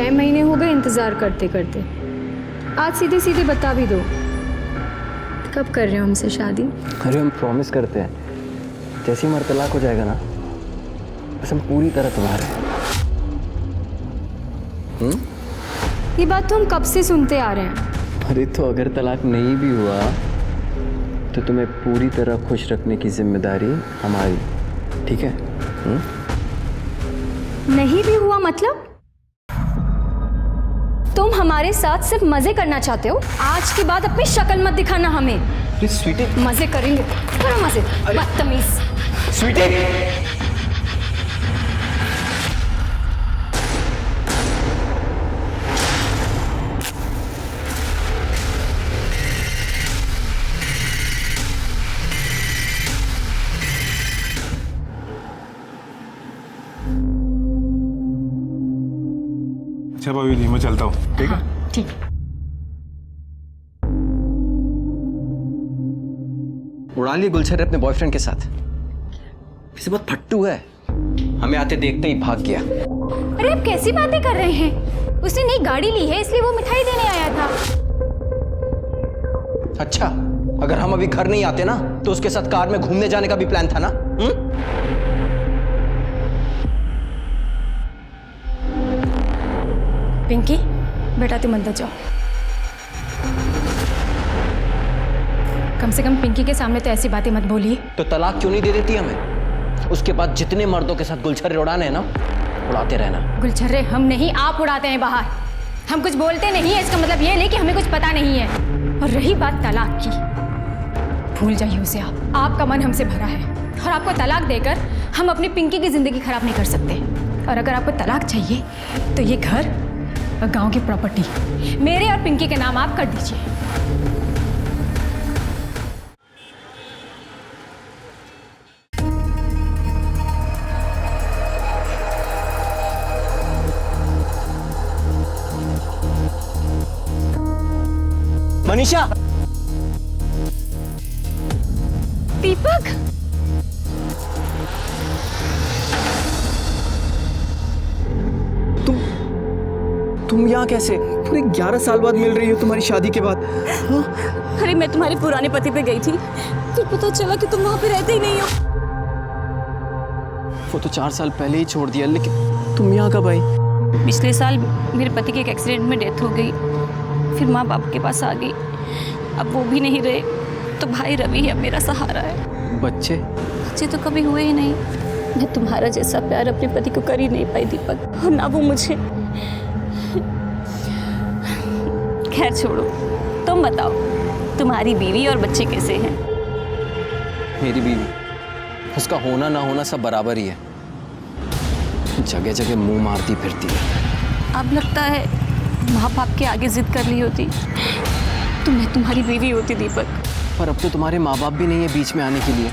6 महीने हो गए इंतज़ार करते करते। आज सीधे सीधे बता भी दो, कब कर रहे हो हमसे शादी? अरे हम प्रॉमिस करते हैं, जैसे ही हमारा तलाक हो जाएगा ना, बस हम पूरी तरह तुम्हारे हैं। ये बात तो हम कब से सुनते आ रहे हैं। अरे तो अगर तलाक नहीं भी हुआ तो तुम्हें पूरी तरह खुश रखने की जिम्मेदारी हमारी, ठीक है? नहीं भी हुआ मतलब? तुम हमारे साथ सिर्फ मजे करना चाहते हो? आज के बाद अपनी शक्ल मत दिखाना हमें। स्वीटी, मजे करेंगे, करो मजे, बदतमीज। स्वीटी, अच्छा भाभी जी, मैं चलता हूँ, ठीक है? ठीक। उड़ा लिए गुलशन अपने बॉयफ्रेंड के साथ। वैसे बहुत फट्टू है, हमें आते देखते ही भाग गया। अरे आप कैसी बातें कर रहे हैं? उसने नई गाड़ी ली है, इसलिए वो मिठाई देने आया था। अच्छा, अगर हम अभी घर नहीं आते ना तो उसके साथ कार में घूमने जाने का भी प्लान था ना? पिंकी, बेटा तुम अंदर जाओ। कम से कम पिंकी के सामने तो ऐसी बातें मत बोलिए। तो तलाक क्यों नहीं दे देती हमें? उसके बाद जितने मर्दों के साथ गुलछर्रे उड़ाने हैं ना, उड़ाते रहना। गुलछर्रे हम नहीं, आप उड़ाते हैं बाहर। हम कुछ बोलते नहीं है, इसका मतलब ये नहीं कि हमें कुछ पता नहीं है। और रही बात तलाक की, भूल जाइए उसे आप। आपका मन हमसे भरा है और आपको तलाक देकर हम अपनी पिंकी की जिंदगी खराब नहीं कर सकते। और अगर आपको तलाक चाहिए तो ये घर और गांव की प्रॉपर्टी मेरे और पिंकी के नाम आप कर दीजिए। मनीषा, दीपक, तुम यहाँ कैसे? पूरे 11 साल बाद मिल रही हो तुम्हारी शादी के बाद। हाँ? अरे मैं तुम्हारे पुराने पति पे गई थी, फिर पता चला कि तुम वहां पे रहते ही नहीं हो। वो तो 4 साल पहले ही छोड़ दिया, लेकिन तुम यहाँ कब आई? पिछले साल मेरे पति के एक एक्सीडेंट में डेथ हो गई, फिर माँ बाप के पास आ गई। अब वो भी नहीं रहे तो भाई रवि अब मेरा सहारा है। बच्चे तो कभी हुए ही नहीं। मैं तुम्हारा जैसा प्यार अपने पति को कर ही नहीं पाई दीपक, और ना वो मुझे। खैर छोड़ो, तुम बताओ तुम्हारी बीवी और बच्चे कैसे हैं? मेरी बीवी, उसका होना ना होना सब बराबर ही है। जगह जगह मुंह मारती फिरती है। अब लगता है माँ बाप के आगे जिद कर ली होती तो मैं तुम्हारी बीवी होती दीपक। पर अब तो तुम्हारे माँ बाप भी नहीं है बीच में आने के लिए।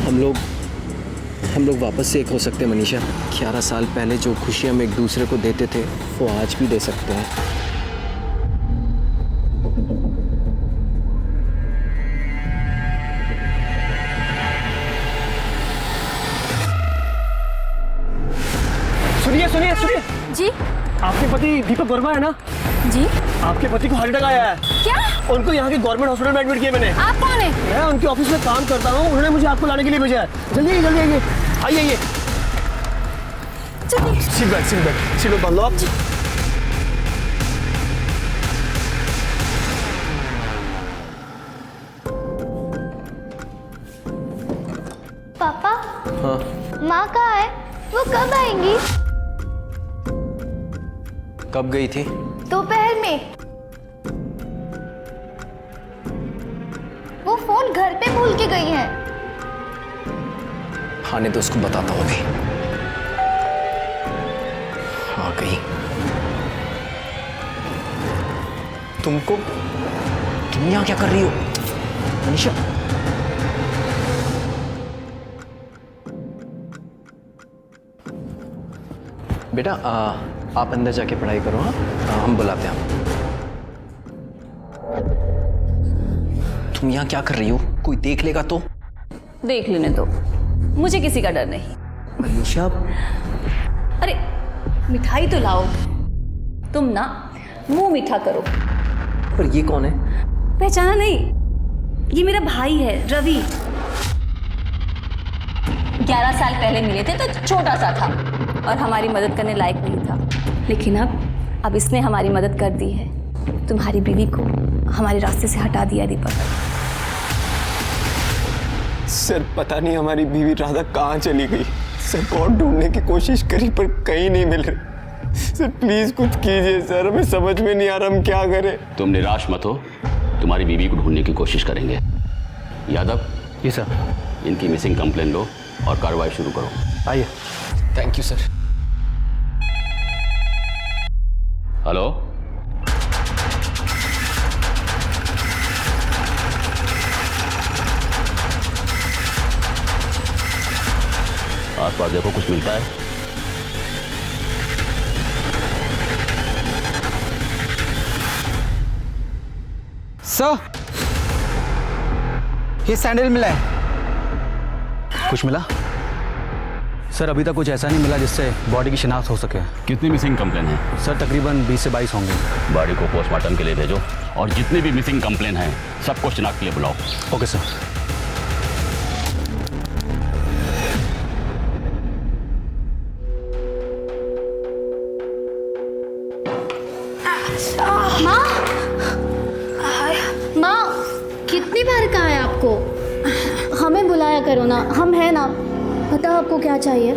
हम लोग वापस से एक हो सकते हैं मनीषा। 11 साल पहले जो खुशियाँ हम एक दूसरे को देते थे वो आज भी दे सकते हैं। सुनिए जी आपके पति दीपक वर्मा है ना जी। आपके पति को हार्ट अटैक आया है। क्या? उनको यहाँ के गवर्नमेंट हॉस्पिटल में एडमिट किया मैंने। आप कौन है? मैं उनके ऑफिस में काम करता हूँ, उन्होंने मुझे आपको लाने के लिए भेजा है। जल्दी आइए आइए। सीट बेल्ट बांध लो आप। पापा, हाँ, माँ कहाँ है? वो कब आएंगी? कब गई थी? दोपहर में। वो फोन घर पे भूल के गई है। आने तो उसको बताता हूँ अभी। आ गई। तुम यहाँ क्या कर रही हो मनीषा? बेटा आप अंदर जाके पढ़ाई करो। हाँ, हम बुलाते हैं आपको। तुम यहाँ क्या कर रही हो? कोई देख लेगा तो? देख लेने दो, मुझे किसी का डर नहीं। मनीषा, अरे मिठाई तो लाओ। तुम ना मुंह मीठा करो। पर ये कौन है? पहचाना नहीं? ये मेरा भाई है रवि। 11 साल पहले मिले थे तो छोटा सा था और हमारी मदद करने लायक नहीं था, लेकिन अब इसने हमारी मदद कर दी है। तुम्हारी बीवी को हमारे रास्ते से हटा दिया दीपक। सर पता नहीं हमारी बीवी राधा कहाँ चली गई। सर बहुत ढूंढने की कोशिश करी पर कहीं नहीं मिल रही। सर प्लीज कुछ कीजिए सर, हमें समझ में नहीं आ रहा हम क्या करें। तुम निराश मत हो, तुम्हारी बीवी को ढूंढने की कोशिश करेंगे। यादव, जी सर। इनकी मिसिंग कंप्लेन लो और कार्रवाई शुरू करो। आइए। Thank you sir. हेलो, आसपास देखो कुछ मिलता है? सर, ये सैंडल मिला है। कुछ मिला? सर अभी तक कुछ ऐसा नहीं मिला जिससे बॉडी की शिनाख्त हो सके। कितनी मिसिंग कंप्लेन है? सर तकरीबन 20 से 22 होंगे। बॉडी को पोस्टमार्टम के लिए भेजो और जितनी भी मिसिंग कंप्लेन है सबको शिनाख्त के लिए बुलाओ। Okay sir. माँ, कितनी बार कहा है आपको? हमें बुलाया करो ना, हम हैं ना। बताओ आपको क्या चाहिए?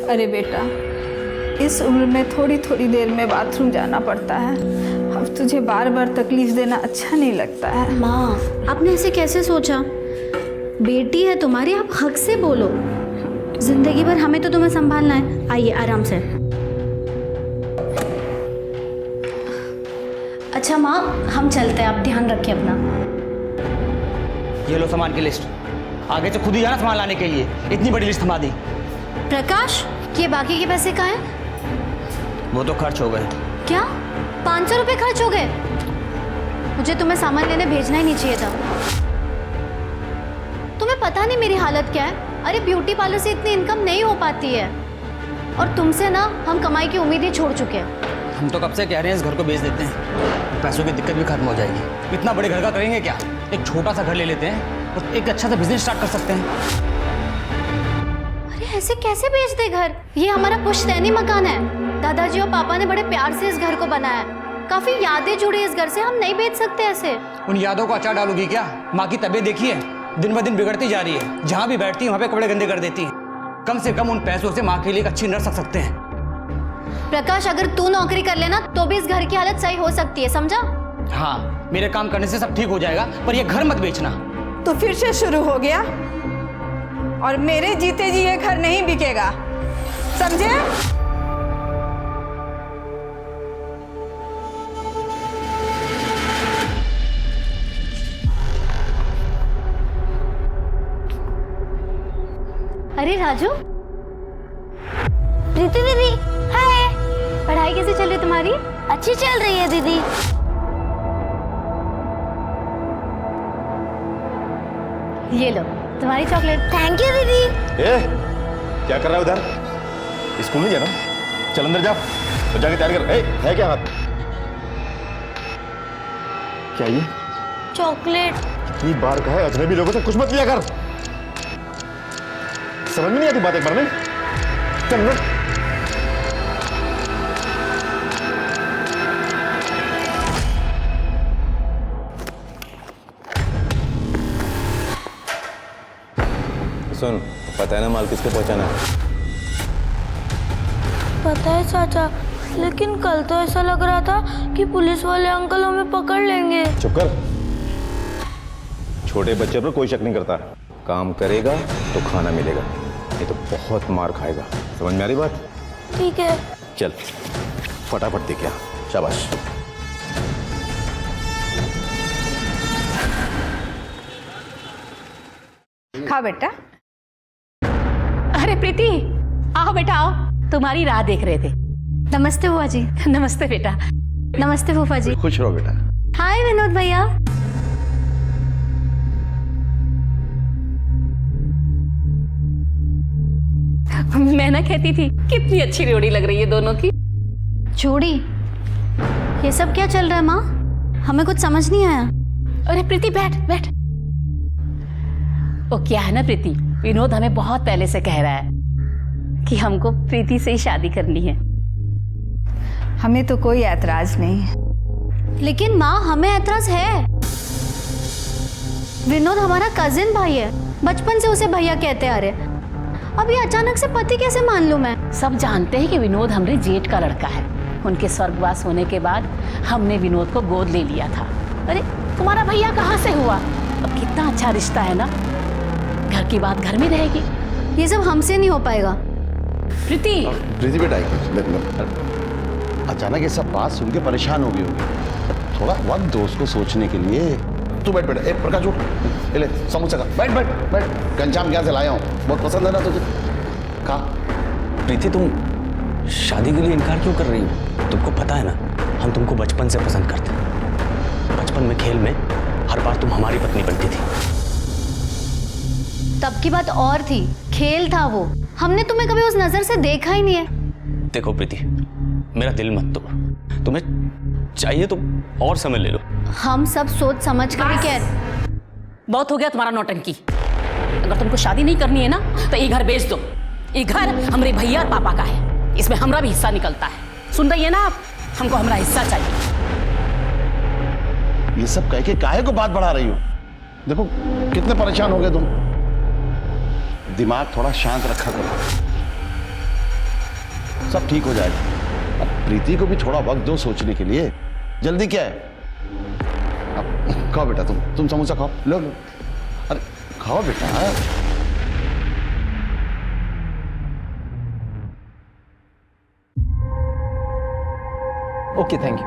अरे बेटा, इस उम्र में थोड़ी थोड़ी देर में बाथरूम जाना पड़ता है। अब तुझे बार बार तकलीफ देना अच्छा नहीं लगता है। माँ, आपने ऐसे कैसे सोचा? बेटी है तुम्हारी, आप हक से बोलो। जिंदगी भर हमें तो तुम्हें संभालना है। आइए आराम से। अच्छा माँ, हम चलते हैं, आप ध्यान रखिए अपना। ये लो सामान की लिस्ट। आगे से खुद ही जाना सामान लाने के लिए। इतनी बड़ी लिस्ट थमा दी। प्रकाश, ये बाकी के पैसे कहाँ हैं? वो तो खर्च हो गए। क्या 500 रुपये खर्च हो गए? मुझे तुम्हें सामान लेने भेजना ही नहीं चाहिए था। तुम्हें पता नहीं मेरी हालत क्या है? अरे ब्यूटी पार्लर से इतनी इनकम नहीं हो पाती है और तुमसे ना हम कमाई की उम्मीद ही छोड़ चुके हैं। हम तो कब से कह रहे हैं इस घर को बेच देते हैं, पैसों की दिक्कत भी खत्म हो जाएगी। इतना बड़े घर का करेंगे क्या? एक छोटा सा घर ले लेते हैं और एक अच्छा सा बिजनेस स्टार्ट कर सकते हैं। अरे ऐसे कैसे बेच दे घर? ये हमारा पुश्तैनी मकान है। दादाजी और पापा ने बड़े प्यार से इस घर को बनाया है। काफी यादें जुड़ी इस घर से, हम नहीं बेच सकते ऐसे। उन यादों को अचार डालोगी क्या? माँ की तबीयत देखिए, दिन ब दिन बिगड़ती जा रही है। जहाँ भी बैठती है वहाँ पे कपड़े गंदे कर देती है। कम से कम उन पैसों से माँ के लिए एक अच्छी नर्स रख सकते हैं। प्रकाश, अगर तू नौकरी कर लेना तो भी इस घर की हालत सही हो सकती है, समझा? हाँ, मेरे काम करने से सब ठीक हो जाएगा, पर ये घर मत बेचना। तो फिर से शुरू हो गया और मेरे जीते जी ये घर नहीं बिकेगा, समझे? अरे राजू, प्रीति दीदी, हाय। पढ़ाई कैसी चल रही है तुम्हारी? अच्छी चल रही है दीदी। ये लो तुम्हारी चॉकलेट। थैंक यू दीदी। क्या कर रहा है उधर? स्कूल नहीं जाना? चल अंदर जा, तो जाके तैयार कर। है क्या हाथ? क्या ये? चॉकलेट। कितनी बार कहा है अजनबी लोगों से कुछ मत लिया कर। समझ में नहीं आती बात एक बार में? चल ना। सुन, पता है ना माल किसको पहुंचाना है? पता है चाचा, लेकिन कल तो ऐसा लग रहा था कि पुलिस वाले अंकल हमें पकड़ लेंगे। चुप कर। छोटे बच्चे पर कोई शक नहीं करता। काम करेगा तो खाना मिलेगा, नहीं तो बहुत मार खाएगा। समझ में आ रही बात? ठीक है। चल फटाफट दे क्या। शाबाश। खा बेटा। अरे प्रीति, आओ बेटा आओ, तुम्हारी राह देख रहे थे। नमस्ते बुआ जी। नमस्ते बेटा। नमस्ते फूफा जी। खुश रहो बेटा। हाय विनोद भैया। मैं ना कहती थी कितनी अच्छी जोड़ी लग रही है दोनों की। जोड़ी? ये सब क्या चल रहा है माँ? हमें कुछ समझ नहीं आया। अरे प्रीति बैठ बैठ। वो क्या है ना प्रीति, विनोद हमें बहुत पहले से कह रहा है कि हमको प्रीति से ही शादी करनी है। हमें तो कोई ऐतराज नहीं है। लेकिन माँ हमें ऐतराज है। विनोद हमारा कजिन भाई है, बचपन से उसे भैया कहते आ रहे। अब ये अचानक से पति कैसे मान लूं मैं? सब जानते हैं कि विनोद हमारे जेठ का लड़का है। उनके स्वर्गवास होने के बाद हमने विनोद को गोद ले लिया था। अरे तुम्हारा भैया कहाँ से हुआ? अब कितना अच्छा रिश्ता है ना, घर की बात घर में रहेगी। ये सब हमसे नहीं हो पाएगा। प्रीति प्रीति बेटा, अचानक ये सब बात सुन के परेशान हो गई होगी। थोड़ा वक्त दो उसको सोचने के लिए। तू बैठ बेटा। प्रकाश उठ, ले समोसा खा। बैठ बैठ बैठ। घनश्याम क्या से लाया हूँ, बहुत पसंद है ना तुझे, खा। प्रीति, तुम शादी के लिए इनकार क्यों कर रही हो? तुमको पता है ना, हम तुमको बचपन से पसंद करते हैं। बचपन में खेल में हर बार तुम हमारी पत्नी बनती थी। तब की बात और थी, खेल था वो। हमने तुम्हें कभी उस नजर से देखा ही नहीं है। देखो प्रीति, मेरा दिल मत तोड़। तुम्हें चाहिए तो और समय ले लो। हम सब सोच समझ कर ही कह। बहुत हो गया तुम्हारा नौटंकी। अगर तुमको शादी नहीं करनी है ना तो ये घर बेच दो। ये घर हमारे भैया और पापा का है, इसमें हमारा भी हिस्सा निकलता है। सुन रही है ना आप? हमको हमारा हिस्सा चाहिए। ये सब कह के काहे को बात बढ़ा रही हो? देखो कितने परेशान हो गए तुम। दिमाग थोड़ा शांत रखा करो, सब ठीक हो जाएगा। अब प्रीति को भी थोड़ा वक्त दो सोचने के लिए। जल्दी क्या है? अब खाओ बेटा, तुम समोसा खाओ। लो लो, अरे खाओ बेटा। Okay, thank you.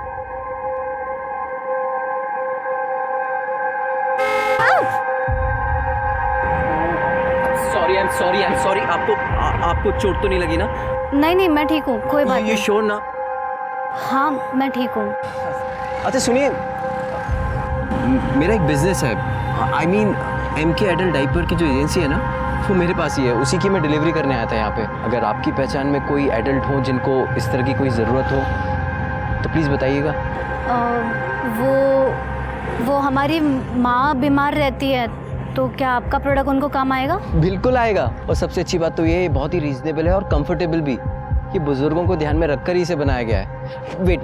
Sorry, I am sorry. आपको चोट तो नहीं लगी ना? नहीं नहीं, मैं ठीक हूँ, कोई बात ये नहीं। श्योर ना? हाँ मैं ठीक हूँ। अच्छा सुनिए, मेरा एक बिजनेस है। I mean MK adult diaper की जो एजेंसी है ना, वो मेरे पास ही है। उसी की मैं डिलीवरी करने आया था यहाँ पे। अगर आपकी पहचान में कोई एडल्ट हो जिनको इस तरह की कोई ज़रूरत हो तो प्लीज़ बताइएगा। वो हमारी माँ बीमार रहती है, तो क्या आपका प्रोडक्ट उनको काम आएगा? बिल्कुल आएगा। और सबसे अच्छी बात तो ये बहुत ही रीजनेबल है और कंफर्टेबल भी। ये बुजुर्गों को ध्यान में रखकर ही इसे बनाया गया है। वेट,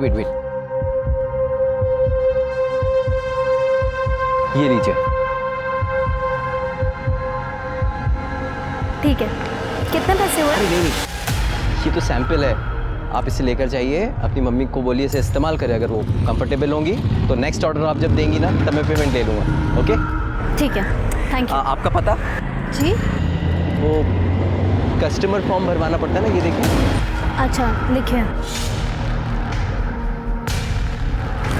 ये लीजिए। ठीक है, कितने पैसे हुए? अरे नहीं, ये तो सैंपल है। आप इसे लेकर जाइए, अपनी मम्मी को बोलिए इसे इस्तेमाल करें। अगर वो कंफर्टेबल होंगी तो नेक्स्ट ऑर्डर आप जब देंगी ना तब मैं पेमेंट ले लूँगा। ओके, ठीक है, थैंक यू। आपका पता? जी, वो कस्टमर फॉर्म भरवाना पड़ता है ना, ये देखिए। अच्छा लिखिए।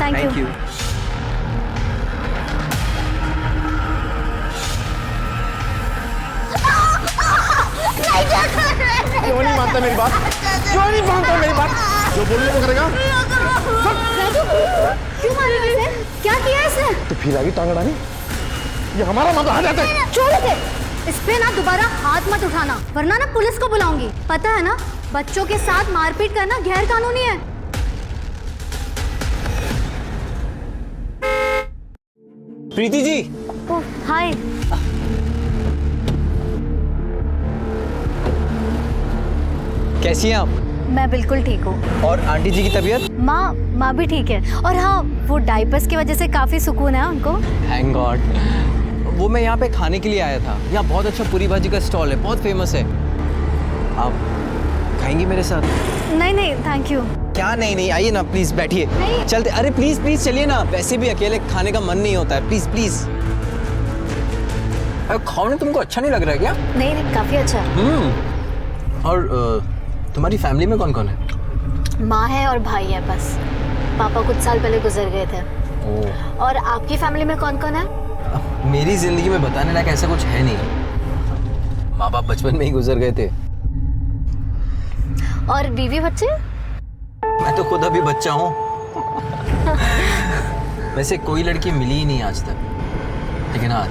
Thank you. क्यों नहीं मानता मेरी बात? क्यों नहीं मानता मेरी बात? जो बोलने को करेगा। क्यों मारा इसे? क्या किया इसने? तो फिर आगे टांग अड़ानी? ये हमारा मामला आ जाता है। छोड़ दे, इस पे ना दोबारा हाथ मत उठाना, वरना ना पुलिस को बुलाऊंगी। पता है ना, बच्चों के साथ मारपीट करना गैर कानूनी है। प्रीति जी। ओह हाय। कैसी हैं आप? मैं बिल्कुल ठीक हूँ। और आंटी जी की तबीयत? माँ भी ठीक है। और हाँ, वो डाइपर्स की वजह से काफी सुकून है उनको। Thank God. वो मैं यहाँ पे खाने के लिए आया था। यहाँ बहुत अच्छा पूरी भाजी का स्टॉल है, बहुत फेमस है। आप खाएंगी मेरे साथ? नहीं थैंक यू। क्या नहीं, आइए ना प्लीज, बैठिए। चलते। अरे प्लीज चलिए ना, वैसे भी अकेले खाने का मन नहीं होता है। प्लीज। अरे खाओ ना, तुमको अच्छा नहीं लग रहा है क्या? नहीं काफी अच्छा है। और तुम्हारी फैमिली में कौन कौन है? माँ है और भाई है बस। पापा कुछ साल पहले गुजर गए थे। और आपकी फैमिली में कौन कौन है? मेरी जिंदगी में बताने लायक ऐसा कुछ है नहीं। माँ बाप बचपन में ही गुजर गए थे। और बीवी बच्चे? मैं तो खुद अभी बच्चा हूँ। वैसे कोई लड़की मिली ही नहीं आज तक, लेकिन हाँ,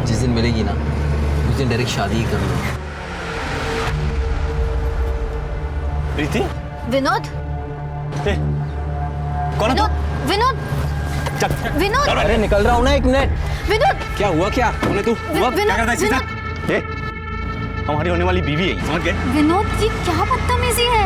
जिस दिन मिलेगी ना उस दिन डायरेक्ट शादी ही कर लूँगा। प्रीति? विनोद? कौन है तू? विनोद चल विनोद अरे निकल रहा हूँ ना, एक मिनट। विनोद क्या हुआ क्या? कौन है तू? हुआ? क्या करता है इसके साथ? ए, हमारी होने वाली बीवी है, समझ गए? विनोद ये क्या बदतमीजी है?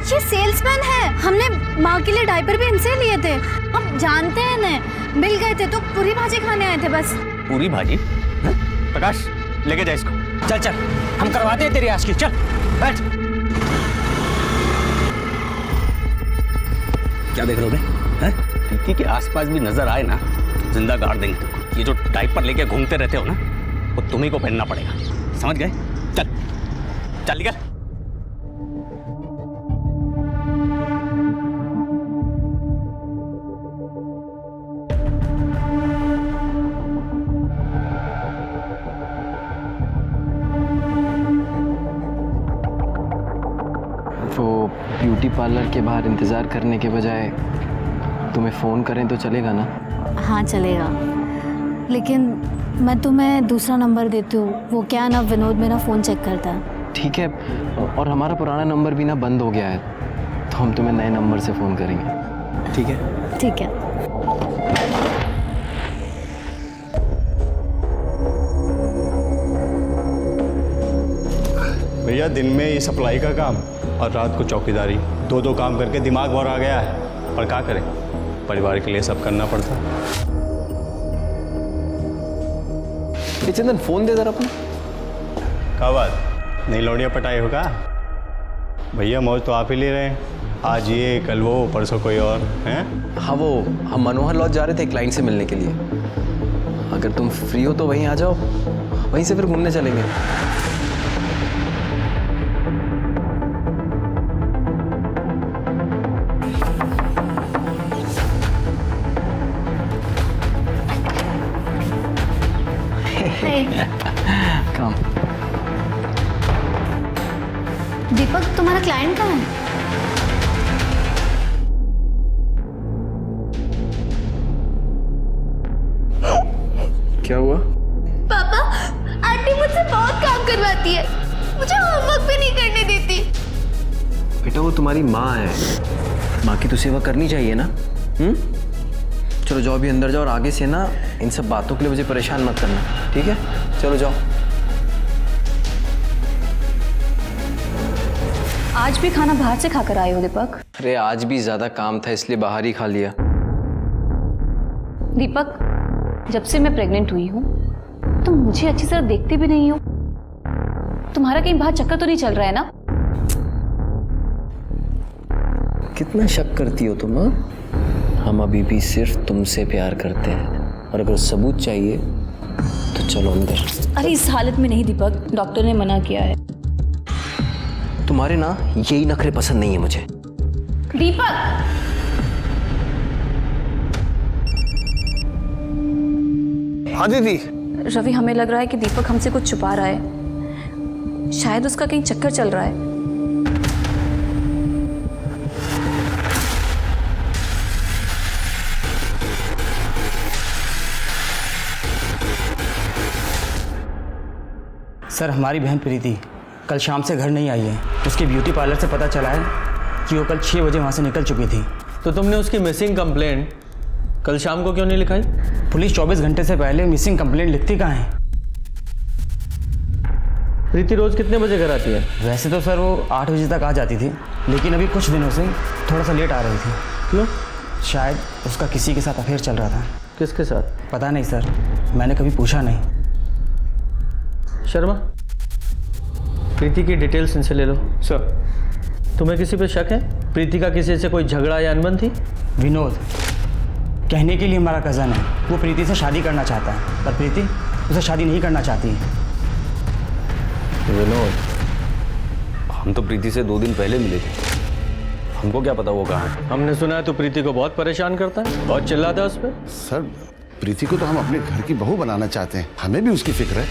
ये सेल्समैन है, हमने माँ के लिए डायपर भी इनसे लिए थे। हम जानते हैं इन्हें, मिल गए थे तो पूरी भाजी खाने आए थे बस। पूरी भाजी? हाँ? प्रकाश लेके जा इसको। चल चल, हम करवाते हैं तेरी आज की। चल बैठ। क्या देख रहे हो बे? हैं? प्रीति के आसपास भी नजर आए ना, जिंदा गाड़ देंगे तुमको। ये जो डायपर लेके घूमते रहते हो ना, वो तुम्ही को पहनना पड़ेगा, समझ गए? चल चल निकल। वो ब्यूटी पार्लर के बाहर इंतज़ार करने के बजाय तुम्हें फ़ोन करें तो चलेगा ना? हाँ चलेगा, लेकिन मैं तुम्हें दूसरा नंबर देती हूँ। वो क्या ना, विनोद मेरा फ़ोन चेक करता है। ठीक है, और हमारा पुराना नंबर भी ना बंद हो गया है, तो हम तुम्हें नए नंबर से फ़ोन करेंगे, ठीक है? ठीक है। भैया दिन में ये सप्लाई का काम और रात को चौकीदारी, दो काम करके दिमाग भर आ गया है। पर क्या करें, परिवार के लिए सब करना पड़ता है। चंदन फ़ोन दे जरा अपना। क्या बात, नई लौड़िया पटाई होगा? भैया मौज तो आप ही ले रहे हैं, आज ये कल वो परसों कोई और हैं? हाँ, वो हम मनोहर लॉज जा रहे थे क्लाइंट से मिलने के लिए। अगर तुम फ्री हो तो वहीं आ जाओ, वहीं से फिर घूमने चलेंगे। काम। दीपक तुम्हारा क्लाइंट कहाँ है? क्या हुआ? पापा, आंटी मुझसे बहुत काम करवाती है, मुझे होमवर्क भी नहीं करने देती। बेटा वो तुम्हारी माँ है, माँ की तो सेवा करनी चाहिए ना। चलो जाओ, अभी अंदर जाओ, और आगे से ना इन सब बातों के लिए मुझे परेशान मत करना, ठीक है? चलो जाओ। आज भी खाना बाहर से खाकर आए हो दीपक? अरे आज भी ज़्यादा काम था इसलिए बाहर ही खा लिया। दीपक, जब से मैं प्रेग्नेंट हुई हूँ तुम मुझे अच्छी तरह देखते भी नहीं हो। तुम्हारा कहीं बाहर चक्कर तो नहीं चल रहा है ना? कितना शक करती हो तुम? हम अभी भी सिर्फ तुमसे प्यार करते हैं, और अगर सबूत चाहिए तो चलो अंदर। अरे इस हालत में नहीं दीपक, डॉक्टर ने मना किया है। तुम्हारे ना यही नखरे पसंद नहीं है मुझे। दीपक, हाँ दीदी। रवि, हमें लग रहा है कि दीपक हमसे कुछ छुपा रहा है। शायद उसका कहीं चक्कर चल रहा है। सर, हमारी बहन प्रीति कल शाम से घर नहीं आई है। उसके ब्यूटी पार्लर से पता चला है कि वो कल 6 बजे वहाँ से निकल चुकी थी। तो तुमने उसकी मिसिंग कंप्लेंट कल शाम को क्यों नहीं लिखाई? पुलिस 24 घंटे से पहले मिसिंग कंप्लेंट लिखती कहाँ है? प्रीति रोज कितने बजे घर आती है? वैसे तो सर वो 8 बजे तक आ जाती थी, लेकिन अभी कुछ दिनों से थोड़ा सा लेट आ रही थी। क्यों? शायद उसका किसी के साथ अफेयर चल रहा था। किसके साथ? पता नहीं सर, मैंने कभी पूछा नहीं। शर्मा, प्रीति की डिटेल्स इनसे ले लो। सर। तुम्हें किसी पे शक है? प्रीति का किसी से कोई झगड़ा या अनबन थी? विनोद कहने के लिए हमारा कज़न है, वो प्रीति से शादी करना चाहता है, पर प्रीति उसे शादी नहीं करना चाहती है। विनोद, हम तो प्रीति से 2 दिन पहले मिले थे, हमको क्या पता वो कहाँ है। हमने सुना है तो प्रीति को बहुत परेशान करता है, बहुत चिल्लाता है उस पर। सर, प्रीति को तो हम अपने घर की बहू बनाना चाहते हैं, हमें भी उसकी फिक्र है,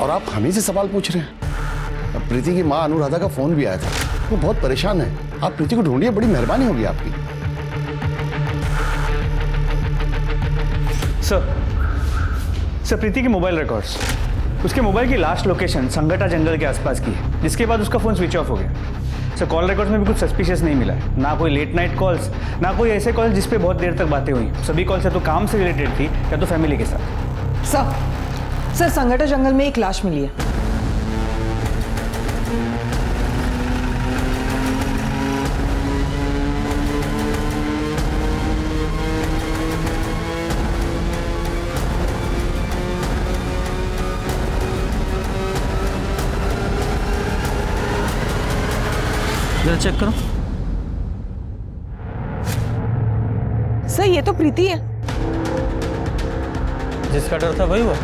और आप हम ही से सवाल पूछ रहे हैं। अब प्रीति की माँ अनुराधा का फोन भी आया था, वो बहुत परेशान है। आप प्रीति को ढूंढिए, बड़ी मेहरबानी होगी आपकी। सर, प्रीति के मोबाइल रिकॉर्ड्स, उसके मोबाइल की लास्ट लोकेशन संगटा जंगल के आसपास की है, जिसके बाद उसका फोन स्विच ऑफ हो गया। सर कॉल रिकॉर्ड्स में भी कुछ सस्पिशियस नहीं मिला है, ना कोई लेट नाइट कॉल्स, ना कोई ऐसे कॉल जिस पे बहुत देर तक बातें हुई। सभी कॉल्स या तो काम से रिलेटेड थी या तो फैमिली के साथ। सर संगठा जंगल में एक लाश मिली है। जरा चेक करो। सर ये तो प्रीति है। जिसका डर था वही हुआ।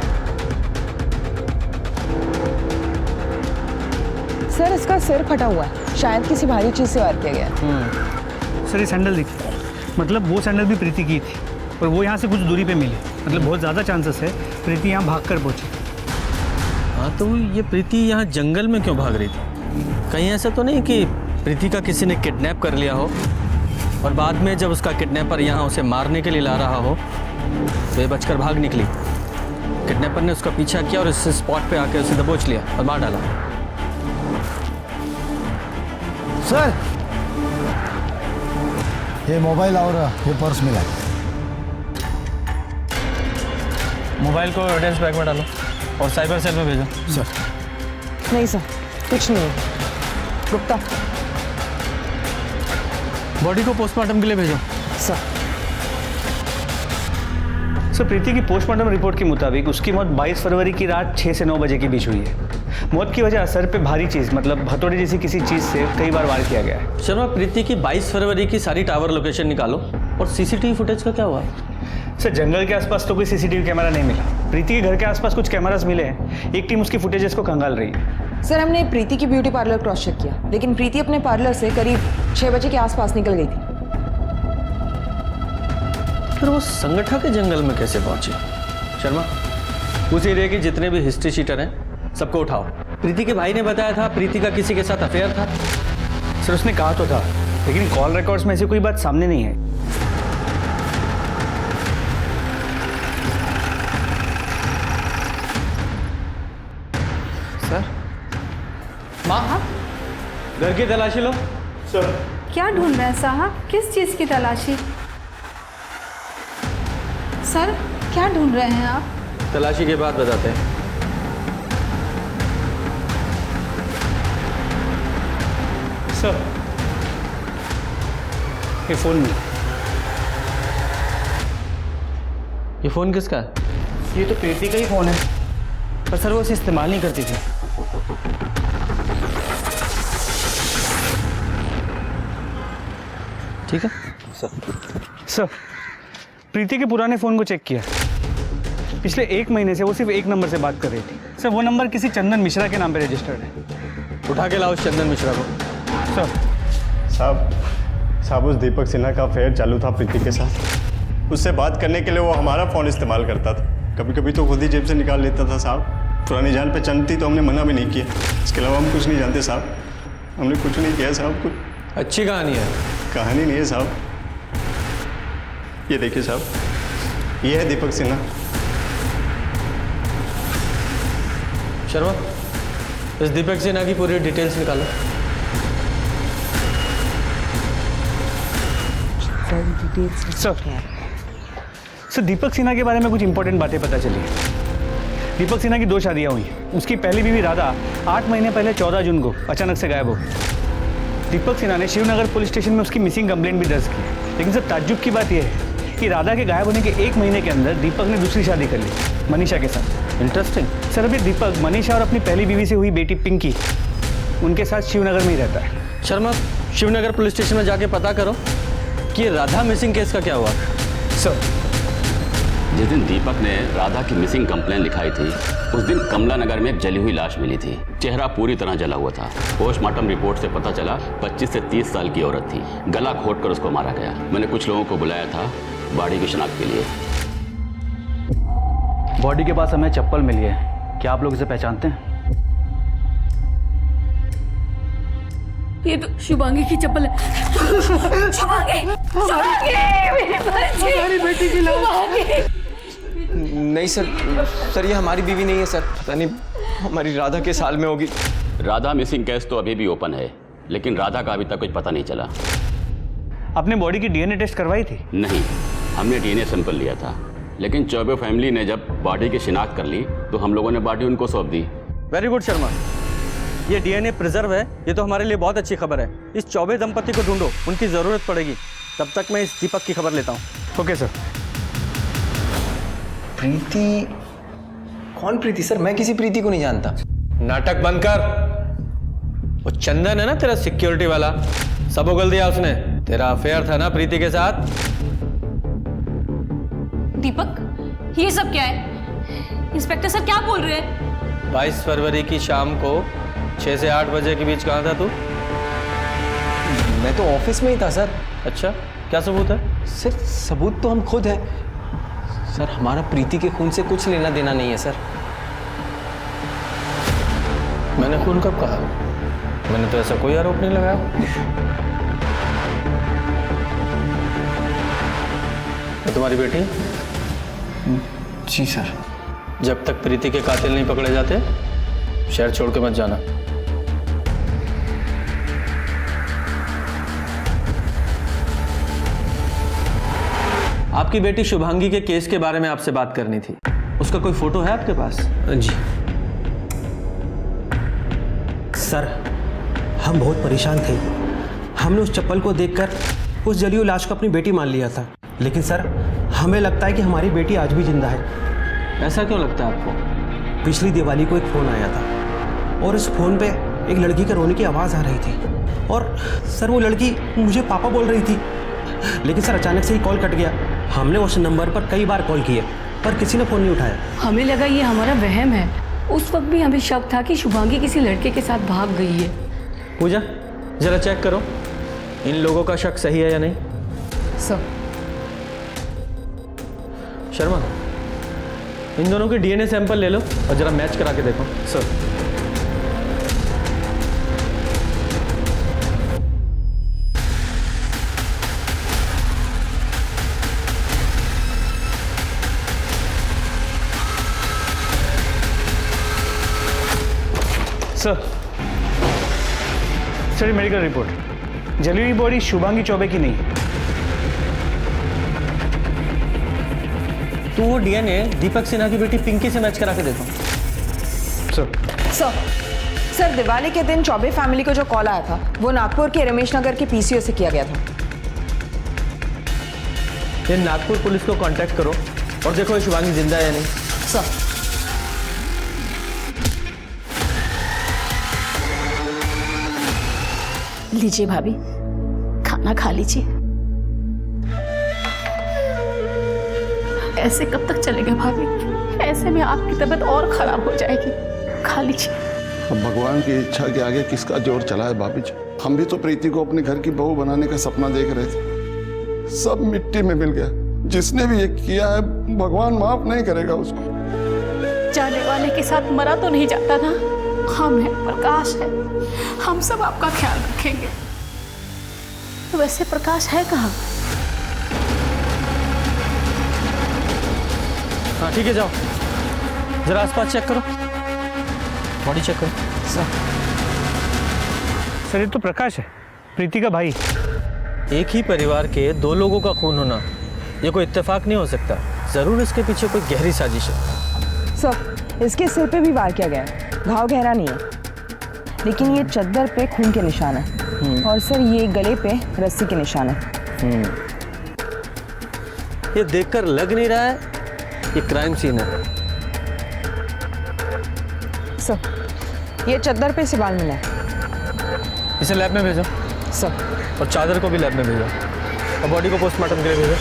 सर इसका सिर फटा हुआ है, शायद किसी भारी चीज से वार किया गया है। सर ये सैंडल दिखी, मतलब वो सैंडल भी प्रीति की थी और वो यहाँ से कुछ दूरी पे मिली, मतलब बहुत ज़्यादा चांसेस है प्रीति यहाँ भाग कर पहुँची। हाँ तो ये प्रीति यहाँ जंगल में क्यों भाग रही थी? कहीं ऐसा तो नहीं कि प्रीति का किसी ने किडनैप कर लिया हो और बाद में जब उसका किडनैपर यहाँ उसे मारने के लिए ला रहा हो तो ये बचकर भाग निकली। किडनैपर ने उसका पीछा किया और इस स्पॉट पे आकर उसे दबोच लिया और मार डाला। सर ये मोबाइल और ये पर्स मिला। मोबाइल को एविडेंस बैग में डालो और साइबर सेल में भेजो। सर नहीं सर कुछ नहीं है। गुप्ता बॉडी को पोस्टमार्टम के लिए भेजो। सर सर प्रीति की पोस्टमार्टम रिपोर्ट के मुताबिक उसकी मौत 22 फरवरी की रात 6 से 9 बजे के बीच हुई है। मौत की वजह सर पे भारी चीज़ मतलब हथौड़ी जैसी किसी चीज़ से कई बार वार किया गया है। शर्मा प्रीति की 22 फरवरी की सारी टावर लोकेशन निकालो और सीसीटीवी फुटेज का क्या हुआ? सर जंगल के आसपास तो कोई सीसीटीवी कैमरा नहीं मिला। प्रीति के घर के आसपास कुछ कैमरास मिले हैं, एक टीम उसकी फुटेजेस को खंगाल रही है। सर हमने प्रीति की ब्यूटी पार्लर क्रॉस चेक किया, लेकिन प्रीति अपने पार्लर से करीब 6 बजे के आसपास निकल गई थी। फिर वो संगठा के जंगल में कैसे पहुंची? शर्मा उस एरिया के जितने भी हिस्ट्री शीटर हैं सबको उठाओ। प्रीति के भाई ने बताया था प्रीति का किसी के साथ अफेयर था। सर उसने कहा तो था, लेकिन कॉल रिकॉर्ड्स में ऐसी कोई बात सामने नहीं है। सर माँ घर की तलाशी लो। सर क्या ढूंढ रहे हैं साहब? किस चीज की तलाशी? सर क्या ढूंढ रहे हैं आप? तलाशी के बाद बताते हैं। सर ये फोन में। ये फोन किसका है? ये तो प्रीति का ही फोन है, पर सर वो इसे इस्तेमाल नहीं करती थी। ठीक है सर प्रीति के पुराने फ़ोन को चेक किया, पिछले 1 महीने से वो सिर्फ एक नंबर से बात कर रही थी। सर वो नंबर किसी चंदन मिश्रा के नाम पे रजिस्टर्ड है। उठा के लाओ चंदन मिश्रा को। साहब उस दीपक सिन्हा का अफेयर चालू था प्रीति के साथ। उससे बात करने के लिए वो हमारा फ़ोन इस्तेमाल करता था, कभी कभी तो खुद ही जेब से निकाल लेता था साहब। पुरानी जान पहचान थी तो हमने मना भी नहीं किया। इसके अलावा हम कुछ नहीं जानते साहब, हमने कुछ नहीं किया साहब। कुछ अच्छी कहानी है। कहानी नहीं है साहब, ये देखिए साहब, ये है दीपक सिन्हा। शर्मा इस दीपक सिन्हा की पूरी डिटेल्स निकालो। सर दीपक सिन्हा के बारे में कुछ इंपॉर्टेंट बातें पता चली। दीपक सिन्हा की 2 शादियां हुई। उसकी पहली बीवी राधा 8 महीने पहले 14 जून को अचानक से गायब हो गई। दीपक सिन्हा ने शिवनगर पुलिस स्टेशन में उसकी मिसिंग कंप्लेंट भी दर्ज की। लेकिन सर ताज्जुब की बात यह है कि राधा के गायब होने के 1 महीने के अंदर दीपक ने दूसरी शादी कर ली मनीषा के साथ। इंटरेस्टिंग। सर अभी दीपक मनीषा और अपनी पहली बीवी से हुई बेटी पिंकी उनके साथ शिवनगर में ही रहता है। शर्मा शिवनगर पुलिस स्टेशन में जाके पता करो कि राधा मिसिंग केस का क्या हुआ। सर जिस दिन दीपक ने राधा की मिसिंग कंप्लेन लिखाई थी उस दिन कमला नगर में एक जली हुई लाश मिली थी। चेहरा पूरी तरह जला हुआ था। पोस्टमार्टम रिपोर्ट से पता चला 25 से 30 साल की औरत थी। गला घोंटकर उसको मारा गया। मैंने कुछ लोगों को बुलाया था बॉडी की शिनाख्त के लिए। बॉडी के पास हमें चप्पल मिली है, क्या आप लोग इसे पहचानते हैं? ये तो शुभांगी की चप्पल है। शुभांगी मेरी बेटी की लाश। नहीं सर ये हमारी बीवी नहीं है सर। पता नहीं हमारी राधा के साल में होगी। राधा मिसिंग केस तो अभी भी ओपन है। लेकिन राधा का अभी तक कुछ पता नहीं चला। आपने बॉडी की डीएनए टेस्ट करवाई थी? नहीं, हमने डीएनए सैंपल लिया था, लेकिन चौबे फैमिली ने जब बॉडी की शिनाख्त कर ली तो हम लोगों ने बॉडी उनको सौंप दी। वेरी गुड शर्मा, ये डीएनए प्रिजर्व है, ये तो हमारे लिए बहुत अच्छी खबर है। इस चौबे दंपति को ढूंढो, उनकी ज़रूरत पड़ेगी। तब तक मैं इस दीपक की खबर लेता हूँ। Okay sir. प्रीति? कौन प्रीति सर? मैं किसी प्रीति को नहीं जानता। नाटक बंद कर। वो चंदन है ना तेरा सिक्योरिटी वाला, सब उगल दिया उसने। तेरा अफेयर था ना प्रीति के साथ। दीपक, ये सब क्या है? इंस्पेक्टर सर क्या बोल रहे हैं? 22 फरवरी की शाम को 6 से 8 बजे के बीच कहाँ था तू? मैं तो ऑफिस में ही था सर। अच्छा, क्या सबूत है? सर सबूत तो हम खुद हैं सर। हमारा प्रीति के खून से कुछ लेना देना नहीं है सर। मैंने खून कब कहा? मैंने तो ऐसा कोई आरोप नहीं लगाया। तो तुम्हारी बेटी? जी सर। जब तक प्रीति के कातिल नहीं पकड़े जाते शहर छोड़ के मत जाना। आपकी बेटी शुभांगी के केस के बारे में आपसे बात करनी थी। उसका कोई फोटो है आपके पास? जी सर, हम बहुत परेशान थे। हमने उस चप्पल को देखकर उस जली हुई लाश को अपनी बेटी मान लिया था, लेकिन सर हमें लगता है कि हमारी बेटी आज भी जिंदा है। ऐसा क्यों लगता है आपको? पिछली दिवाली को एक फ़ोन आया था और उस फ़ोन पे एक लड़की के रोने की आवाज़ आ रही थी और सर वो लड़की मुझे पापा बोल रही थी, लेकिन सर अचानक से ही कॉल कट गया। हमने उस नंबर पर कई बार कॉल किए पर किसी ने फ़ोन नहीं उठाया। हमें लगा ये हमारा वहम है। उस वक्त भी हमें शक था कि शुभांगी किसी लड़के के साथ भाग गई है। पूजा, जरा चेक करो इन लोगों का शक सही है या नहीं। सर। शर्मा, इन दोनों के डीएनए सैंपल ले लो और जरा मैच करा के देखो। सर। सर, मेडिकल रिपोर्ट, जली हुई बॉडी शुभांगी चौबे की नहीं है। तो वो डीएनए दीपक सिन्हा की बेटी पिंकी से मैच करा के देखो। सर, दिवाली के दिन चौबे फैमिली को जो कॉल आया था वो नागपुर के रमेश नगर के पीसीओ से किया गया था। ये नागपुर पुलिस को कांटेक्ट करो और देखो ये शुभांगी जिंदा है या नहीं। सर। लीजिए भाभी, खाना खा लीजिए। ऐसे कब तक चलेगा भाभी? ऐसे में आपकी तबीयत और खराब हो जाएगी। खा लीजिए। अब भगवान की इच्छा के आगे किसका जोर चला है भाभी जी? हम भी तो प्रीति को अपने घर की बहू बनाने का सपना देख रहे थे, सब मिट्टी में मिल गया। जिसने भी ये किया है भगवान माफ नहीं करेगा उसको। जाने वाले के साथ मरा तो नहीं जाता ना। हम है, प्रकाश है, हम सब आपका ख्याल रखेंगे। तो वैसे प्रकाश है कहाँ? हाँ ठीक है, जाओ जरा आसपास चेक करो, बॉडी चेक करो। सर ये तो प्रकाश है, प्रीति का भाई। एक ही परिवार के दो लोगों का खून होना ये कोई इत्तेफाक नहीं हो सकता। जरूर इसके पीछे कोई गहरी साजिश है। सर, इसके सिर पे भी वार किया गया है। घाव गहरा नहीं है, लेकिन ये चद्दर पे खून के निशान है और सर ये गले पे रस्सी के निशान है। ये देखकर लग नहीं रहा है ये क्राइम सीन है। सर, ये चद्दर पे से बाल मिला है। इसे लैब में भेजो सर। और चादर को भी लैब में भेजो और बॉडी को पोस्टमार्टम के लिए भेजो।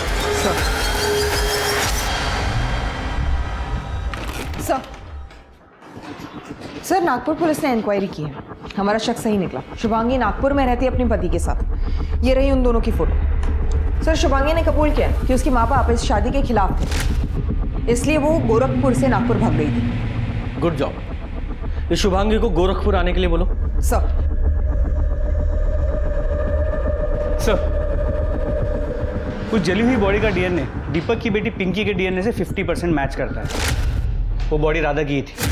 सर, नागपुर पुलिस ने इंक्वायरी की है। हमारा शक सही निकला। शुभांगी नागपुर में रहती है अपने पति के साथ। ये रही उन दोनों की फोटो। सर, शुभांगी ने कबूल किया कि उसके माँ बाप इस शादी के खिलाफ थे, इसलिए वो गोरखपुर से नागपुर भाग गई थी। Good job. इस शुभांगी को गोरखपुर आने के लिए बोलो। सर। उस जली हुई बॉडी का डीएनए दीपक की बेटी पिंकी के डीएनए से 50% मैच करता है। वो बॉडी राधा की ही थी।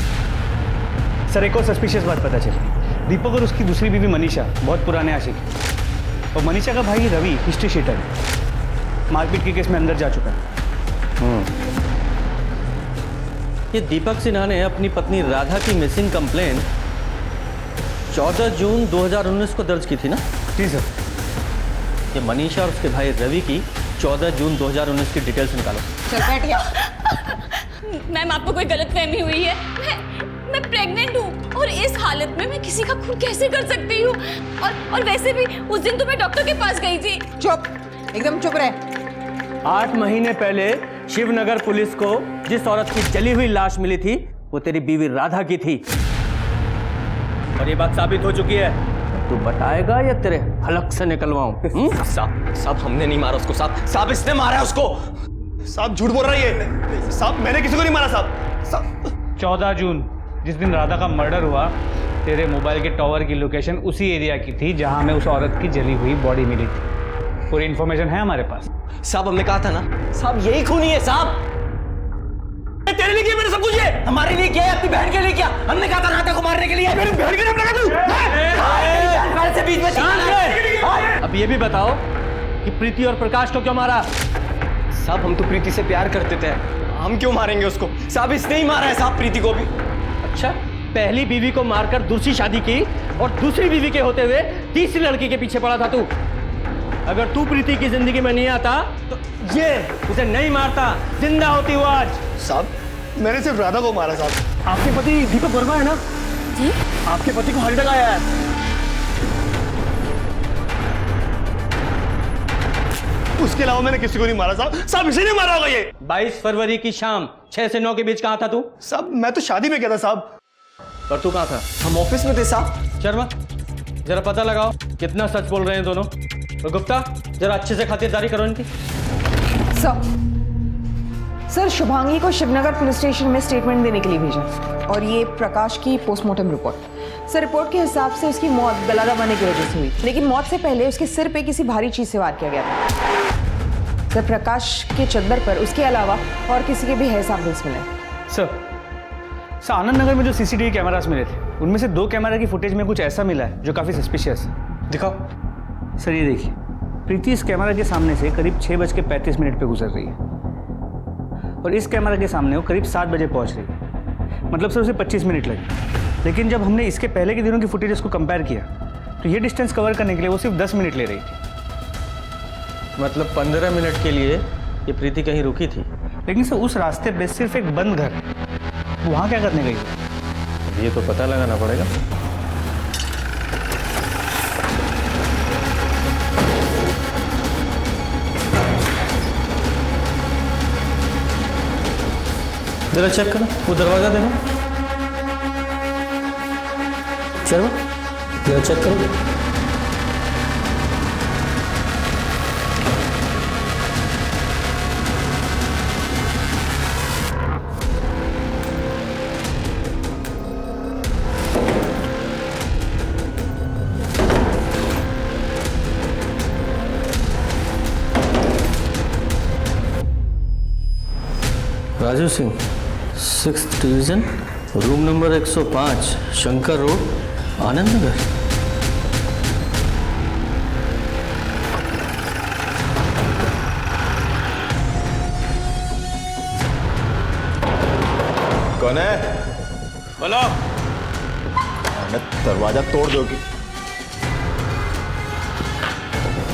सर, एक और सस्पिशियस बात पता चली। दीपक और उसकी दूसरी बीवी मनीषा बहुत पुराने आशिक हैं। और मनीषा का भाई रवि हिस्ट्री शीटर है, मारपीट के केस में अंदर जा चुका है। ये दीपक सिन्हा ने अपनी पत्नी राधा की मिसिंग कंप्लेन 14 जून 2019 को दर्ज की थी ना? जी सर। ये मनीषा और उसके भाई रवि की 14 जून 2019 की डिटेल्स निकालो। चल बैठ गया। मैम, आपको कोई गलतफहमी हुई है। मैं प्रेग्नेंट हूँ और इस हालत में मैं किसी का खून कैसे कर सकती हूँ? और वैसे भी उस दिन तो मैं डॉक्टर के पास गई थी। चुप, एकदम चुप रहे। 8 महीने पहले शिवनगर पुलिस को जिस औरत की जली हुई लाश मिली थी वो तेरी बीवी राधा की थी, और ये बात साबित हो चुकी है। तू बताएगा या तेरे हलक से निकलवाऊं? साहब हमने नहीं मारा उसको साहब इसने मारा है उसको। साहब झूठ बोल रहा है साहब, मैंने किसी को नहीं मारा साहब। 14 जून जिस दिन राधा का मर्डर हुआ, तेरे मोबाइल के टॉवर की लोकेशन उसी एरिया की थी जहां में उस औरत की जली हुई बॉडी मिली थी। पूरी इन्फॉर्मेशन है हमारे पास। साहब हमने कहा था ना साहब, यही खूनी है साहब। तेरे लिए किया मैंने सब कुछ, ये हमारे लिए किया, अपनी बहन के लिए किया। हमने कहा था राधा को मारने के लिए। मेरी बहन के नाम लगा तू से बीच में। अब ये भी बताओ कि प्रीति और प्रकाश को क्यों मारा? साहब हम तो प्रीति से प्यार करते थे, हम क्यों मारेंगे उसको? साहब इसने ही मारा है साहब प्रीति को भी। अच्छा, पहली बीवी को मारकर दूसरी शादी की और दूसरी बीवी के होते हुए तीसरी लड़की के पीछे पड़ा था तू। अगर तू प्रीति की जिंदगी में नहीं आता तो ये उसे नहीं मारता, जिंदा होती वो आज। साहब मैंने सिर्फ राधा को मारा साहब। आपके पति दीपक वर्मा है ना जी? आपके पति को हार्ट अटैक आया है। उसके अलावा मैंने किसी को नहीं मारा साहब। साहब इसे नहीं मारा होगा ये। 22 फरवरी की शाम 6 से 9 के बीच कहाँ था तू? साहब मैं तो शादी में गया था साहब। और तू कहाँ था? हम ऑफिस में थे साहब। शर्मा, जरा पता लगाओ कितना सच बोल रहे हैं दोनों। और गुप्ता, जरा अच्छे से खातिरदारी करो इनकी। सर शुभांगी को शिवनगर पुलिस स्टेशन में स्टेटमेंट देने के लिए भेजा, और ये प्रकाश की पोस्टमार्टम रिपोर्ट। सर रिपोर्ट के हिसाब से उसकी मौत गला दबाने की वजह से हुई, लेकिन मौत से पहले उसके सिर पे किसी भारी चीज से वार किया गया था। सर प्रकाश के चद्दर पर उसके अलावा और किसी के भी हेयर सैंपल्स मिले। सर आनंद नगर में जो सीसीटीवी कैमरास मिले थे उनमें से 2 कैमरा की फुटेज में कुछ ऐसा मिला है जो काफ़ी सस्पिशियस है। दिखाओ। सर ये देखिए, प्रीति इस कैमरा के सामने से करीब 6:35 पे गुजर रही है, और इस कैमरा के सामने वो करीब 7 बजे पहुंच रही है। मतलब सर उसे 25 मिनट लगे। लेकिन जब हमने इसके पहले के दिनों की फुटेजेस को कंपेयर किया तो ये डिस्टेंस कवर करने के लिए वो सिर्फ 10 मिनट ले रही थी। मतलब 15 मिनट के लिए ये प्रीति कहीं रुकी थी। लेकिन सर उस रास्ते पे सिर्फ एक बंद घर, वहाँ क्या करने गई? ये तो पता लगाना पड़ेगा। जरा चेक करो, वो दरवाजा देखो। चलो जरा चेक करो। Raju Singh, 6th division, room number 105, Shankar road, Anand Nagar. कौन है? बोलो। दरवाजा तोड़ दोगे?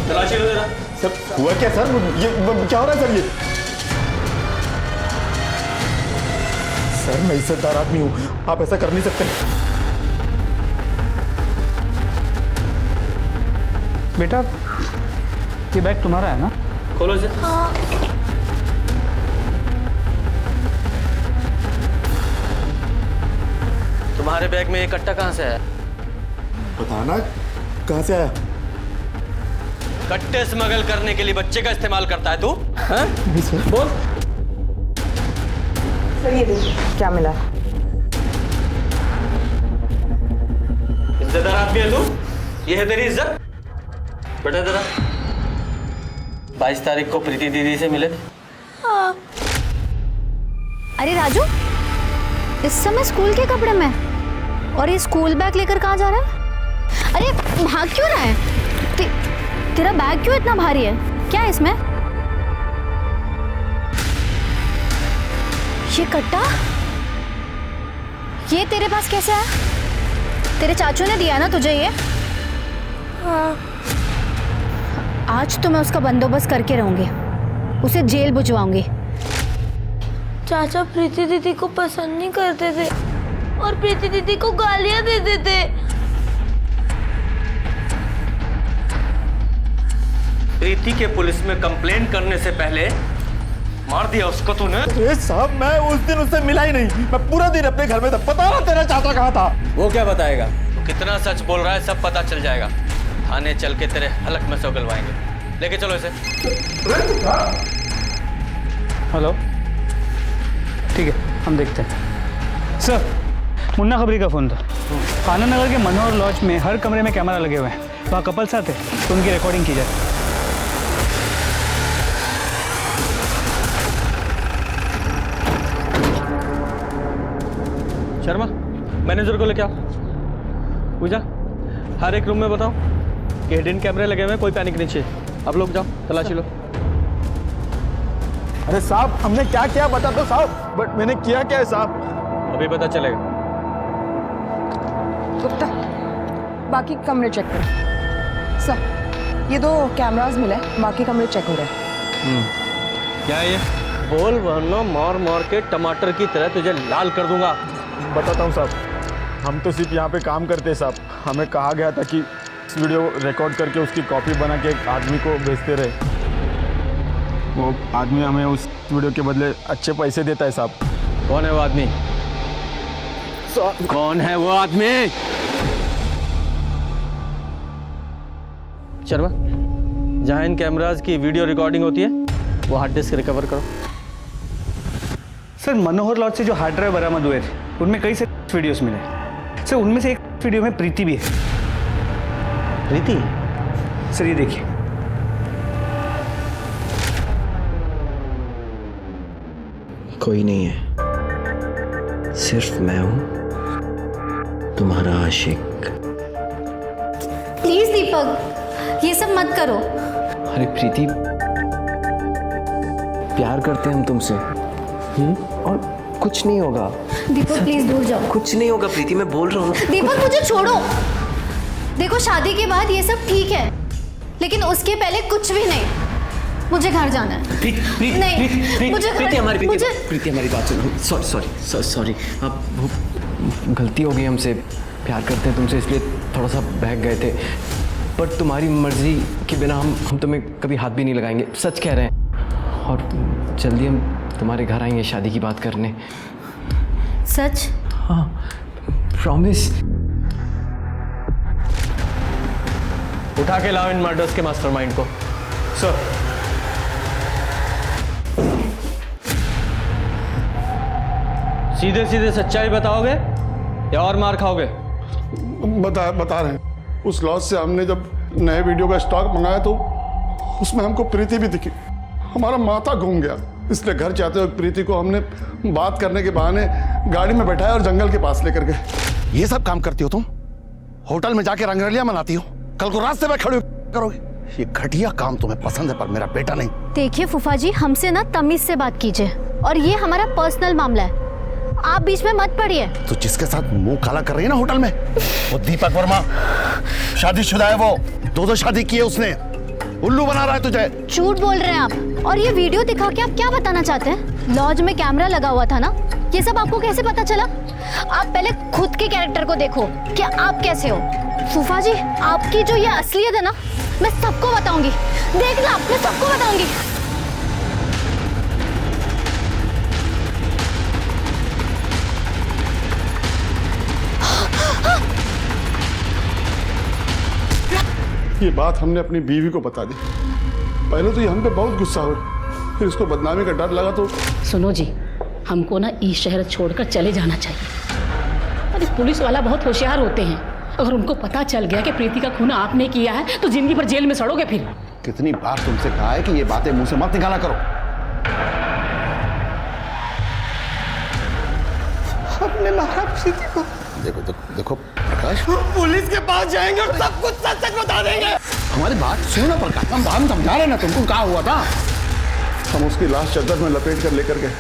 तलाशी लो जरा। सर हुआ क्या सर? ये क्या हो रहा है सर? ये सर मैं इज्जतदार आदमी हूँ, आप ऐसा कर नहीं सकते। बेटा ये बैग तुम्हारा है ना? खोलो इसे। तुम्हारे बैग में ये कट्टा कहाँ से आया? बताना कहाँ से आया? कट्टे स्मगल करने के लिए बच्चे का इस्तेमाल करता है तू? हाँ? बोल। सर ये देखिए क्या मिला। इज्जतदार आदमी है तू? ये है तेरी इज्जत? बेटा जरा 22 तारीख को प्रीति दीदी से मिले थे। अरे राजू, इस समय स्कूल के कपड़े में? और ये स्कूल बैग लेकर कहाँ जा रहा है? अरे भाग क्यों रहा है? तेरा बैग क्यों इतना भारी है? क्या है इसमें? ये कट्टा ये तेरे पास कैसे आया? तेरे चाचू ने दिया ना तुझे ये? आज तो मैं उसका बंदोबस्त करके रहूंगी, उसे जेल भिजवाऊंगी। चाचा प्रीति दीदी को पसंद नहीं करते थे और प्रीति दीदी को गालियां देते थे। प्रीति के पुलिस में कंप्लेन करने से पहले मार दिया उसको तूने। अरे साहब मैं उस दिन उससे मिला ही नहीं, मैं पूरा दिन अपने घर में था। पता ना तेरा चाचा कहाँ था? वो क्या बताएगा? तो कितना सच बोल रहा है सब पता चल जाएगा। थाने चल के तेरे हलक में से उगलवाएंगे। लेके चलो इसे। हेलो, ठीक है हम देखते हैं। सर, मुन्ना खबरी का फ़ोन था। आनंद नगर के मनोहर लॉज में हर कमरे में कैमरा लगे हुए हैं। वहाँ कपल्स आते तो उनकी रिकॉर्डिंग की जाए। शर्मा, मैनेजर को लेके आओ। पूजा, हर एक रूम में बताओ कि हिडन कैमरे लगे हुए हैं, कोई पैनिक नहीं चाहिए। अब लोग जाओ, तलाशी लो। अरे साहब हमने क्या किया बता दो साहब। बट मैंने किया क्या है साहब? अभी पता चलेगा। गुप्ता, बाकी कमरे चेक करो। सर, ये 2 कैमरास मिले, बाकी कमरे चेक हो रहे हैं। क्या है ये? बोल वरना मार मार के टमाटर की तरह तुझे लाल कर दूंगा। बताता हूँ साहब, हम तो सिर्फ यहाँ पे काम करते हैं साहब। हमें कहा गया था कि इस वीडियो रिकॉर्ड करके उसकी कॉपी बना के एक आदमी को भेजते रहे। वो आदमी हमें उस वीडियो के बदले अच्छे पैसे देता है साहब। कौन है वो आदमी? कौन है वो आदमी? शर्मा, जहाँ इन कैमराज की वीडियो रिकॉर्डिंग होती है वो हार्ड डिस्क रिकवर करो। सर, मनोहर लॉज से जो हार्ड ड्राइव बरामद हुए थे उनमें कई सारे वीडियोस मिले। सर, उनमें से एक वीडियो में प्रीति भी है। प्रीति? सर ये देखिए। कोई नहीं है, सिर्फ मैं हूं तुम्हारा आशिक। प्लीज दीपक, ये सब मत करो। अरे प्रीति, प्यार करते हैं हम तुमसे। और कुछ नहीं होगा। दीपक प्लीज दूर जाओ। कुछ नहीं होगा प्रीति, मैं बोल रहा हूँ। दीपक मुझे छोड़ो। देखो शादी के बाद ये सब ठीक है, लेकिन उसके पहले कुछ भी नहीं। मुझे घर जाना है। प्रीति, मुझे प्रीति हमारी बात सुनो। सॉरी, अब वो गलती हो गई हमसे। प्यार करते हैं तुमसे इसलिए थोड़ा सा बहक गए थे, पर तुम्हारी मर्जी के बिना हम तुम्हें कभी हाथ भी नहीं लगाएंगे। सच कह रहे हैं। और जल्दी हम तुम्हारे घर आएंगे शादी की बात करने। सच? हाँ, प्रॉमिस। उठा के लाओ इन मर्डर्स के मास्टरमाइंड को। सर, सीधे सीधे सच्चाई बताओगे या और मार खाओगे? बता रहे हैं। उस लॉज से हमने जब नए वीडियो का स्टॉक मंगाया तो उसमें हमको प्रीति भी दिखी। हमारा माथा घूम गया, इसलिए घर जाते वक्त प्रीति को हमने बात करने के बहाने गाड़ी में बैठाया और जंगल के पास लेकर गए। ये सब काम करती हो तुम? होटल में जाके रंगरलियां मनाती हो, कल को रास्ते में खड़े करोगे। ये घटिया काम तुम्हें पसंद है पर मेरा बेटा नहीं। देखिए फूफा जी, हमसे ना तमीज से बात कीजिए, और ये हमारा पर्सनल मामला है, आप बीच में मत पड़िए। तो जिसके साथ मुंह काला कर रही है ना होटल में, वो दीपक वर्मा शादीशुदा है। वो 2 शादी की है उसने। उल्लू बना रहा है तुझे। झूठ बोल रहे हैं आप। और ये वीडियो दिखा के आप क्या बताना चाहते हैं? लॉज में कैमरा लगा हुआ था ना, ये सब आपको कैसे पता चला? आप पहले खुद के कैरेक्टर को देखो कि आप कैसे हो। फूफा जी, आपकी जो ये असलियत है ना, मैं सबको बताऊंगी। देखना, मैं सबको बताऊंगी। ये बात हमने अपनी बीवी को बता दी। पहले तो ये हम पे बहुत गुस्सा हुई, फिर इसको बदनामी का डर लगा तो। सुनो जी, हमको ना ये शहर छोड़कर चले जाना चाहिए। अरे पुलिस वाला बहुत होशियार होते हैं, अगर उनको पता चल गया कि प्रीति का खून आपने किया है तो जिंदगी भर जेल में सड़ोगे फिर। कितनी बार तुमसे कहा है कि ये बातें मुंह से मत निकाला करो। हमने मारा प्रीति को। देखो देखो देखो प्रकाश, पुलिस के पास जाएंगे और सब कुछ सच सच बता देंगे। हमारी बात सुनो ना प्रकाश, हम समझा रहे ना तुमको क्या हुआ था। हम उसकी लाश चादर में लपेट कर लेकर गए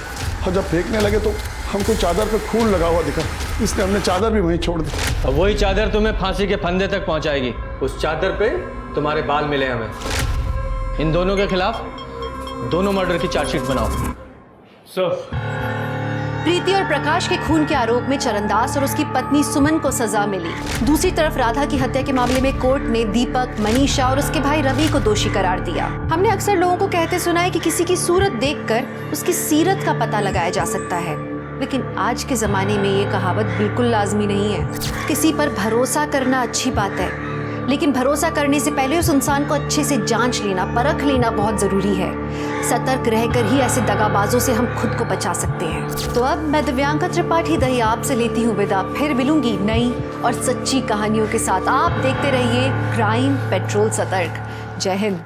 और जब फेंकने लगे तो हमको चादर पे खून लगा हुआ दिखा, इसलिए हमने चादर भी वहीं छोड़ दी। अब वही चादर तुम्हें फांसी के फंदे तक पहुंचाएगी। उस चादर पे तुम्हारे बाल मिले हमें। इन दोनों के खिलाफ दोनों मर्डर की चार्जशीट बनाओ। प्रीति और प्रकाश के खून के आरोप में चरणदास और उसकी पत्नी सुमन को सजा मिली। दूसरी तरफ राधा की हत्या के मामले में कोर्ट ने दीपक, मनीषा और उसके भाई रवि को दोषी करार दिया। हमने अक्सर लोगों को कहते सुना है कि किसी की सूरत देखकर उसकी सीरत का पता लगाया जा सकता है, लेकिन आज के जमाने में ये कहावत बिल्कुल लाजमी नहीं है। किसी पर भरोसा करना अच्छी बात है, लेकिन भरोसा करने से पहले उस इंसान को अच्छे से जांच लेना, परख लेना बहुत जरूरी है। सतर्क रहकर ही ऐसे दगाबाजों से हम खुद को बचा सकते हैं। तो अब मैं दिव्यांका त्रिपाठी दही आपसे लेती हूँ विदा, फिर मिलूंगी नई और सच्ची कहानियों के साथ। आप देखते रहिए क्राइम पेट्रोल सतर्क। जय हिंद।